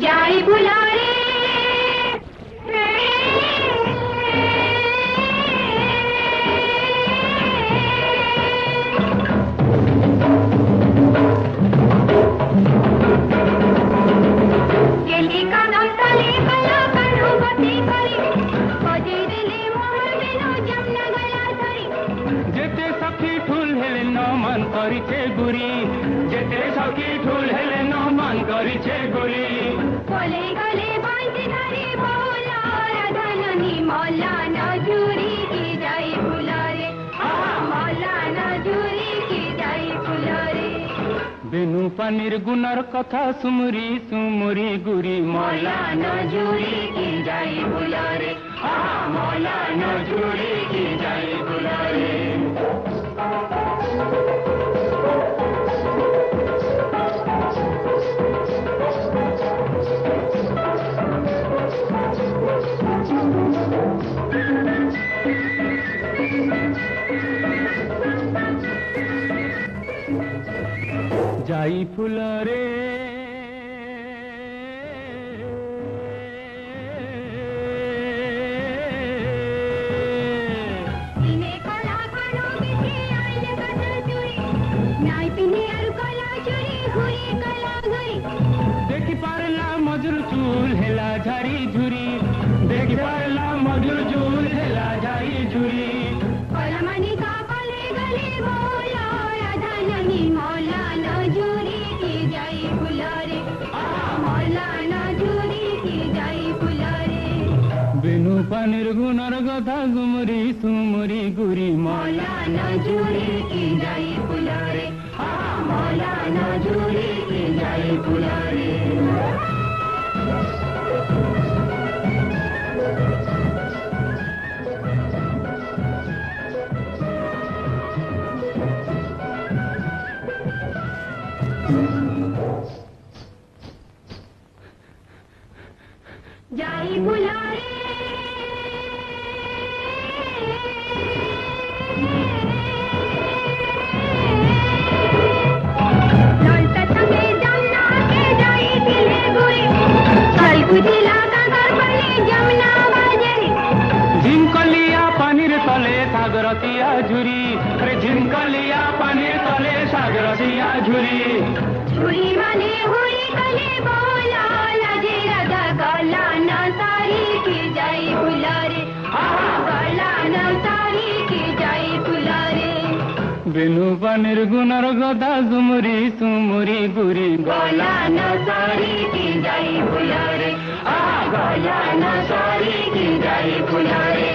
जाई बुलारे केली का नमताले कला कनु बती करी बजे दिले मोहर बिनु जमना गला धरी जेते सखी ठुल हेले न मन करिछे गुरी जेते सखी ठुल हेले न मन करिछे गुरी गले गले बांधी धरी बोला राधानी मौला नजूरी की जाई बुलारे मौला नजूरी की जाई बुलारे बिनु पानिर गुनर कथा सुमुरी सुमुरी गुरी मौला नजूरी की जाई बुलारे मौला नजूरी की जाई बुलारे जाई फुलरे इने कला कनो बिछे आइले कथा चुरी नाई पिने अरु कला चुरी हुरी कला घरी देखि पारला मजुर चूल हेला झारी झुरी देखि पारला मजुर चूल हेला झारी झुरी कलमनी का पले गले बोला राधानी मौला नजूरी की जाई बुलारे मौला नजूरी की जाई बुलारे बिनु पानिर गुनर कथा सुमुरी सुमुरी गुरी मौला नजूरी की जाई बुलारे मौला नजूरी की जाई बुलारे जाई बुलारे लौट तमे जमुना के जाई दिले गुरी चल बुझिला कागर पले जमुना बाजरी झिंकलिया पानिर तले सागरतिया झुरी अरे झिंकलिया पानिर तले सागरतिया झुरी झुरी माने हुरी कले बोला लाजे राधा गला न सारी की जाई बुलारे गला न सारी की जाई बुलारे बिनु पानिर गुनर कथा सुमुरी सुमुरी गुरी गला न सारी की जाई बुलारे गला न सारी की जाई बुलारे